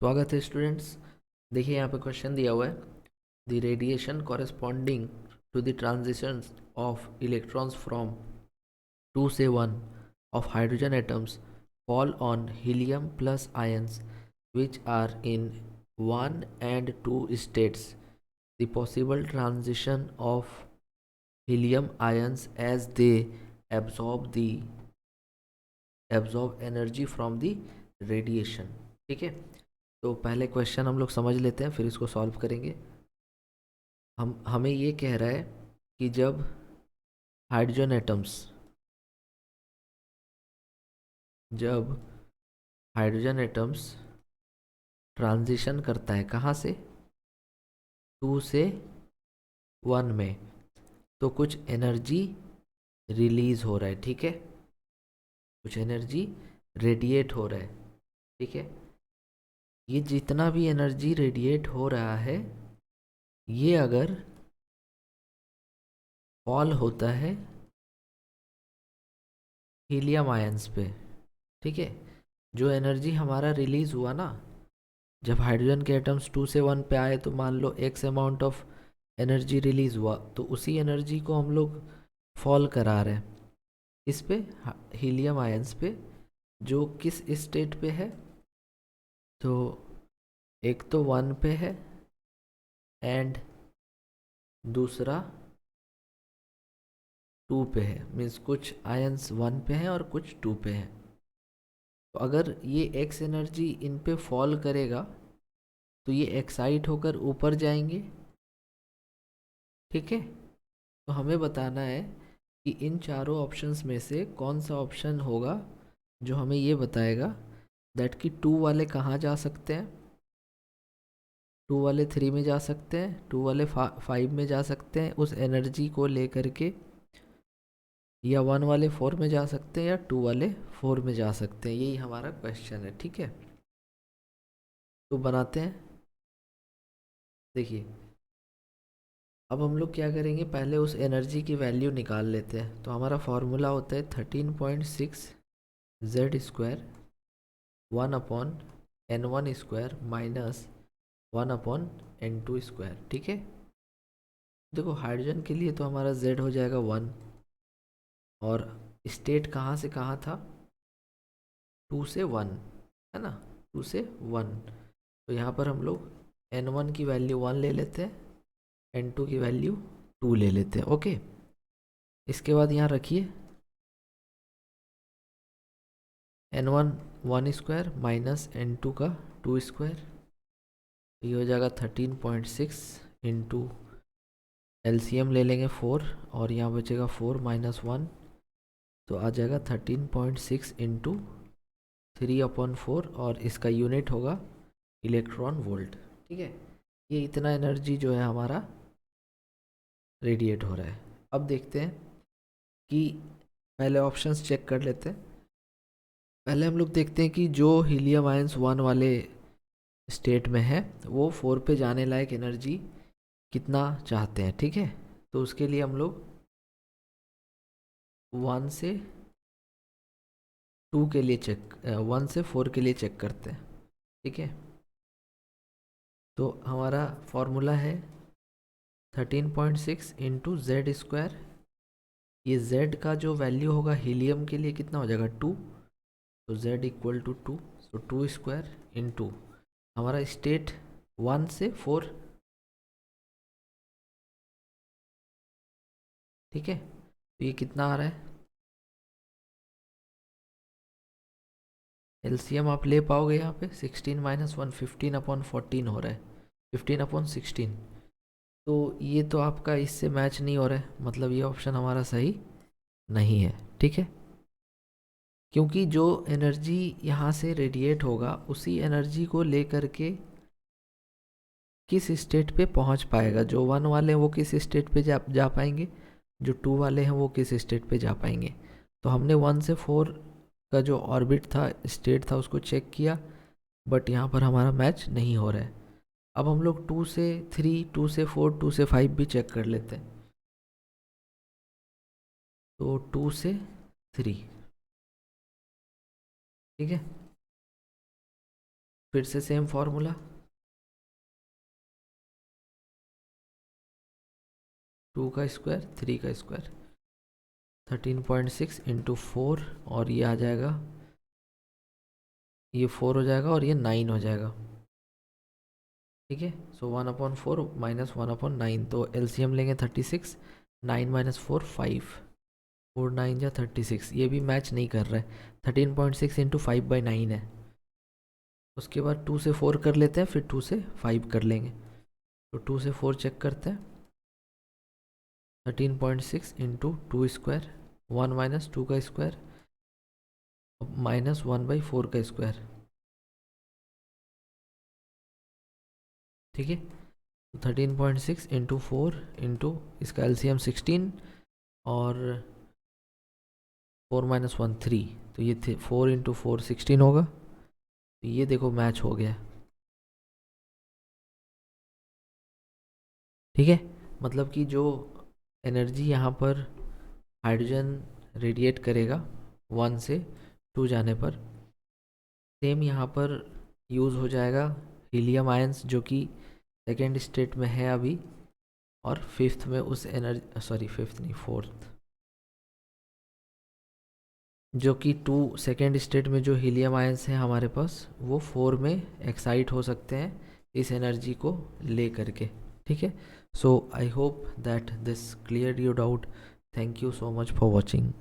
स्वागत है स्टूडेंट्स। देखिए यहाँ पे क्वेश्चन दिया हुआ है, the radiation corresponding to the transition of electrons from 2 से 1 of hydrogen atoms fall on helium plus ions which are in 1 and 2 states. The possible transition of helium ions as they absorb energy from the radiation. ठीक है, तो पहले question हम लोग समझ लेते हैं, फिर इसको सॉल्व करेंगे। हमें ये कह रहा है कि जब हाइड्रोजन एटम्स जब हाइड्रोजन एटम्स ट्रांजिशन करता है कहाँ से, 2 से 1 में, तो कुछ एनर्जी रिलीज हो रहा है। ठीक है, कुछ एनर्जी रेडिएट हो रहा है। ठीक है, ये जितना भी एनर्जी रेडिएट हो रहा है, ये अगर फॉल होता है हीलियम आयंस पे, ठीक है, जो एनर्जी हमारा रिलीज हुआ ना, जब हाइड्रोजन के एटम्स 2 से 1 पे आए, तो मान लो X amount of energy release हुआ, तो उसी एनर्जी को हम लोग फॉल करा रहे हैं इस पे, हीलियम आयंस पे, जो किस स्टेट पे है, तो एक तो 1 पे है एंड दूसरा 2 पे है। मीन्स कुछ आयंस 1 पे हैं और कुछ 2 पे हैं। तो अगर ये एक्स एनर्जी इन पे फॉल करेगा तो ये एक्साइट होकर ऊपर जाएंगे। ठीक है, तो हमें बताना है कि इन चारों ऑप्शंस में से कौन सा ऑप्शन होगा जो हमें ये बताएगा दैट कि 2 वाले कहाँ जा सकते हैं, 2 वाले 3 में जा सकते हैं, 2 वाले 5 में जा सकते हैं उस एनर्जी को लेकर के, या 1 वाले 4 में जा सकते हैं, या 2 वाले 4 में जा सकते हैं। यही हमारा क्वेश्चन है। ठीक है, तो बनाते हैं। देखिए, अब हम लोग क्या करेंगे, पहले उस एनर्जी की वैल्यू निकाल लेते हैं। तो हमारा फॉर्मूला होता है 13.6 Z square 1/n1 square minus 1/n2 square. ठीक है, देखो हाइड्रोजन के लिए तो हमारा z हो जाएगा 1, और स्टेट कहाँ से कहाँ था, 2 से 1, है ना, 2 से 1। तो यहाँ पर हम लोग n1 की वैल्यू 1 ले लेते हैं, n2 की वैल्यू 2 ले लेते हैं। ओके, इसके बाद यहाँ रखिए n1 1 स्क्वायर माइनस n2 का 2 स्क्वायर, ये हो जाएगा 13.6 इंटू एलसीएम ले लेंगे 4, और यहाँ बचेगा 4 माइनस 1, तो आ जाएगा 13.6 इंटू 3/4, और इसका यूनिट होगा इलेक्ट्रॉन वोल्ट। ठीक है, ये इतना एनर्जी जो है हमारा रेडिएट हो रहा है। अब देखते हैं कि पहले ऑप्शंस चेक कर लेते हैं। पहले हम लोग देखते हैं कि जो हीलियम आयंस 1 वाले स्टेट में है वो 4 पे जाने लायक एनर्जी कितना चाहते हैं। ठीक है, तो उसके लिए हम लोग 1 से 2 के लिए चेक 1 से 4 के लिए चेक करते हैं। ठीक है, तो हमारा फॉर्मूला है 13.6 इंटू जेड स्क्वायर। ये z का जो वैल्यू होगा हीलियम के लिए कितना हो जाएगा 2, तो z इक्वल टू 2, तो 2 स्क्वायर इंटू हमारा स्टेट 1 से 4। ठीक है, तो ये कितना आ रहा है, एलसीएम आप ले पाओगे यहाँ पे, 16 माइनस 1 15/14 हो रहा है, 15/16। तो ये तो आपका इससे मैच नहीं हो रहा है, मतलब ये ऑप्शन हमारा सही नहीं है। ठीक है, क्योंकि जो एनर्जी यहाँ से रेडिएट होगा उसी एनर्जी को लेकर के किस स्टेट पे पहुँच पाएगा, जो 1 वाले हैं वो किस स्टेट पे जा पाएंगे, जो 2 वाले हैं वो किस स्टेट पे जा पाएंगे। तो हमने 1 से 4 का जो ऑर्बिट था, स्टेट था, उसको चेक किया, बट यहाँ पर हमारा मैच नहीं हो रहा है। अब हम लोग 2 से 3, 2 से 4, 2 से 5 भी चेक कर लेते हैं। तो 2 से 3, ठीक है, फिर से सेम फॉर्मूला, 2 का स्क्वायर 3 का स्क्वायर 13.6 इंटू 4, और ये आ जाएगा, ये 4 हो जाएगा और ये 9 हो जाएगा। ठीक है, सो 1/4 माइनस 1/9, तो एलसीएम लेंगे 36, 9 माइनस 4 5, 4 9 या 36, ये भी मैच नहीं कर रहा है। 13.6 इंटू 5/9 है। उसके बाद 2 से 4 कर लेते हैं, फिर 2 से 5 कर लेंगे। तो 2 से 4 चेक करते हैं, 13.6 इंटू 2 स्क्वायर, 1 माइनस 2 का स्क्वायर माइनस 1/4 का स्क्वायर। ठीक है, 13.6 इंटू 4 इंटू इसका एलसीएम 16 और 4 माइनस 1 3, तो ये थे 4 इंटू 4 16 होगा। तो ये देखो मैच हो गया। ठीक है, मतलब कि जो एनर्जी यहाँ पर हाइड्रोजन रेडिएट करेगा 1 से 2 जाने पर, सेम यहाँ पर यूज़ हो जाएगा हीलियम आयंस, जो कि सेकेंड स्टेट में है अभी, और फिफ्थ में उस एनर्जी, सॉरी फिफ्थ नहीं, फोर्थ, जो कि 2 सेकेंड स्टेट में जो हीलियम आयंस हैं हमारे पास, वो 4 में एक्साइट हो सकते हैं इस एनर्जी को ले करके। ठीक है, so I hope that this clear your doubt. Thank you so much for watching.